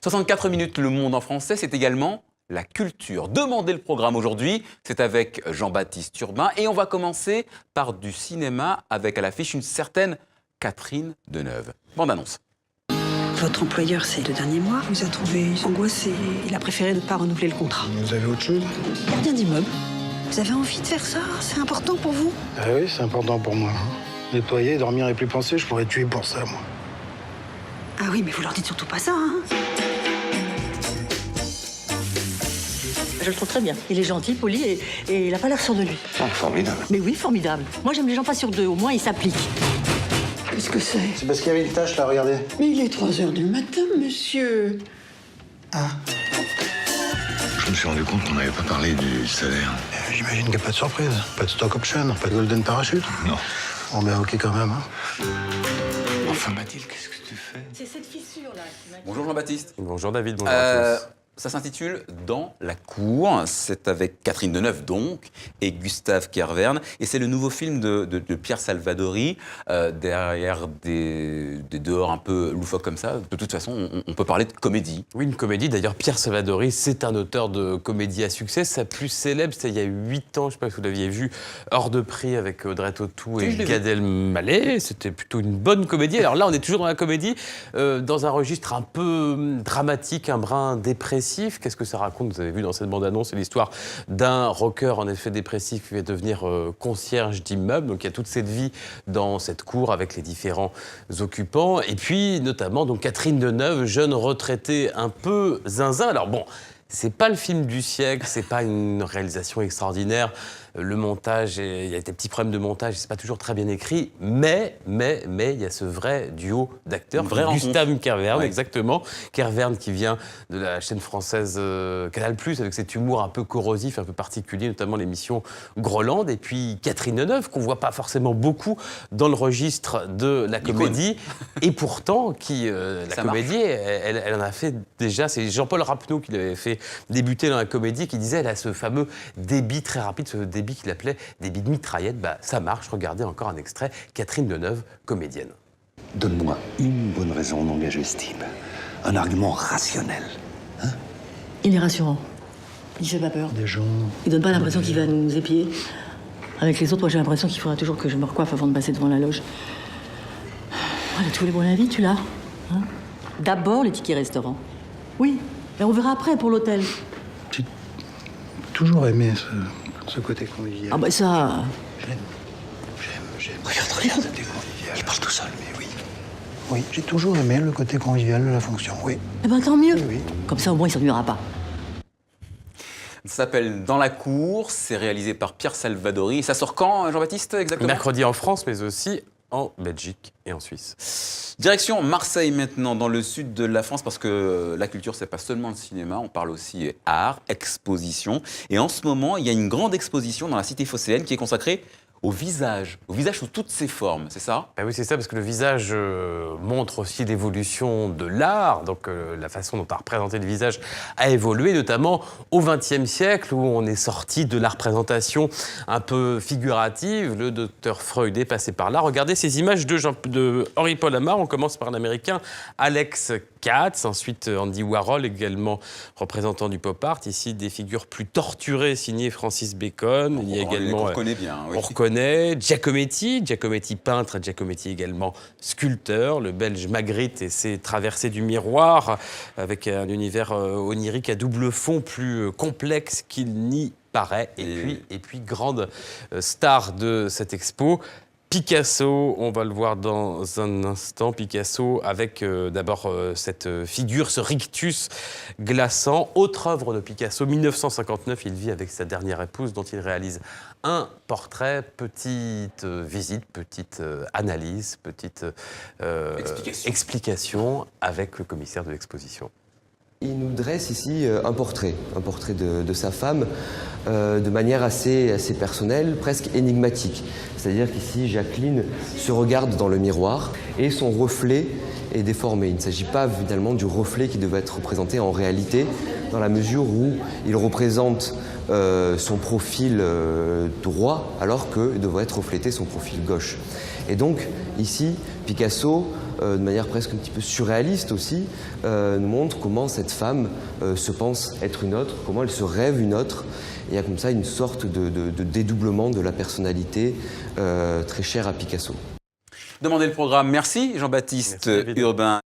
64 minutes Le Monde en français, c'est également la culture. Demandez le programme aujourd'hui, c'est avec Jean-Baptiste Urbain et on va commencer par du cinéma avec à l'affiche une certaine Catherine Deneuve. Bande annonce. Votre employeur, c'est le dernier mois, vous a trouvé angoissé. Il a préféré ne pas renouveler le contrat. Vous avez autre chose? Gardien d'immeuble. Vous avez envie de faire ça? C'est important pour vous? Ah oui, c'est important pour moi. Nettoyer, dormir et plus penser, je pourrais tuer pour ça, moi. Ah oui, mais vous leur dites surtout pas ça, hein? Je le trouve très bien. Il est gentil, poli et il n'a pas l'air sûr de lui. Ah, formidable. Mais oui, formidable. Moi, j'aime les gens pas sûrs d'eux. Au moins, ils s'appliquent. Qu'est-ce que c'est? C'est parce qu'il y avait une tâche, là, regardez. Mais il est 3h du matin, monsieur. Ah, Je me suis rendu compte qu'on n'avait pas parlé du salaire. j'imagine qu'il n'y a pas de surprise. Pas de stock option, pas de golden parachute. Non. On met ok quand même, hein. Enfin, Mathilde, qu'est-ce que tu fais? C'est cette fissure-là qui m'a... Bonjour Jean-Baptiste. Bonjour David, bonjour à tous. Ça s'intitule Dans la cour. C'est avec Catherine Deneuve donc et Gustave Kervern. Et c'est le nouveau film de Pierre Salvadori. Derrière des dehors un peu loufoques comme ça, de toute façon, on peut parler de comédie. Oui, une comédie. D'ailleurs, Pierre Salvadori, c'est un auteur de comédie à succès. Sa plus célèbre, c'était il y a 8 ans, je ne sais pas si vous l'aviez vu, Hors de prix avec Audrey Tautou et Gad Elmaleh. C'était plutôt une bonne comédie. Alors là, on est toujours dans la comédie, dans un registre un peu dramatique, un brin dépressif. Qu'est-ce que ça raconte? Vous avez vu dans cette bande-annonce, c'est l'histoire d'un rocker en effet dépressif qui va devenir concierge d'immeuble. Donc il y a toute cette vie dans cette cour avec les différents occupants. Et puis notamment donc Catherine Deneuve, jeune retraitée un peu zinzin. Alors bon, c'est pas le film du siècle, c'est pas une réalisation extraordinaire. Le montage, il y a des petits problèmes de montage, c'est pas toujours très bien écrit, mais il y a ce vrai duo d'acteurs, Gustave Kervern, exactement. Kervern qui vient de la chaîne française Canal+, avec cet humour un peu corrosif, un peu particulier, notamment l'émission Groland, et puis Catherine Deneuve, qu'on voit pas forcément beaucoup dans le registre de la comédie, et pourtant, la comédie, elle en a fait déjà, c'est Jean-Paul Rapneau qui l'avait fait débuter dans la comédie, qui disait, elle a ce fameux débit très rapide, ce débit qu'il appelait débit de mitraillette. Bah, ça marche. Regardez encore un extrait. Catherine Deneuve, comédienne. Donne-moi une bonne raison d'engager Steve. Un argument rationnel. Hein? Il est rassurant. Il fait pas peur. Des gens... Il donne pas l'impression qu'il va nous épier. Avec les autres, moi, j'ai l'impression qu'il faudra toujours que je me recoiffe avant de passer devant la loge. Voilà, tous les bons avis, tu l'as, hein? D'abord, les tickets restaurants. Oui, et on verra après pour l'hôtel. J'ai toujours aimé ce côté convivial. Ah bah ça... J'aime. Regarde. Il parle tout seul, mais oui. Oui, j'ai toujours aimé le côté convivial de la fonction, oui. Eh ben tant mieux. Oui. Comme ça, au moins, il s'ennuiera pas. Ça s'appelle Dans la cour, c'est réalisé par Pierre Salvadori. Et ça sort quand, Jean-Baptiste, exactement? Mercredi en France, mais aussi en Belgique et en Suisse. Direction Marseille maintenant, dans le sud de la France, parce que la culture, c'est pas seulement le cinéma, on parle aussi art, exposition. Et en ce moment, il y a une grande exposition dans la cité phocéenne qui est consacrée au visage sous toutes ses formes, c'est ça? Ben oui, c'est ça, parce que le visage montre aussi l'évolution de l'art, donc la façon dont on a représenté le visage a évolué, notamment au XXe siècle, où on est sorti de la représentation un peu figurative. Le docteur Freud est passé par là. Regardez ces images de Henri-Paul Ammar. On commence par un Américain, Alex Katz, ensuite Andy Warhol, également représentant du pop art. Ici, des figures plus torturées, signées Francis Bacon. Il y a également... On reconnaît bien, oui. On reconnaît Giacometti peintre, Giacometti également sculpteur, le Belge Magritte et ses traversées du miroir, avec un univers onirique à double fond plus complexe qu'il n'y paraît. Et puis grande star de cette expo, Picasso, on va le voir dans un instant. Picasso avec d'abord cette figure, ce rictus glaçant. Autre œuvre de Picasso, 1959, il vit avec sa dernière épouse dont il réalise un portrait. Petite visite, petite analyse, petite explication avec le commissaire de l'exposition. Il nous dresse ici un portrait de sa femme de manière assez personnelle, presque énigmatique. C'est-à-dire qu'ici, Jacqueline se regarde dans le miroir et son reflet est déformé. Il ne s'agit pas finalement du reflet qui devait être représenté en réalité, dans la mesure où il représente son profil droit alors que devrait être reflété son profil gauche. Et donc, ici, Picasso, de manière presque un petit peu surréaliste aussi, nous montre comment cette femme se pense être une autre, comment elle se rêve une autre. Et il y a comme ça une sorte de dédoublement de la personnalité très chère à Picasso. Demandez le programme. Merci Jean-Baptiste Urbain.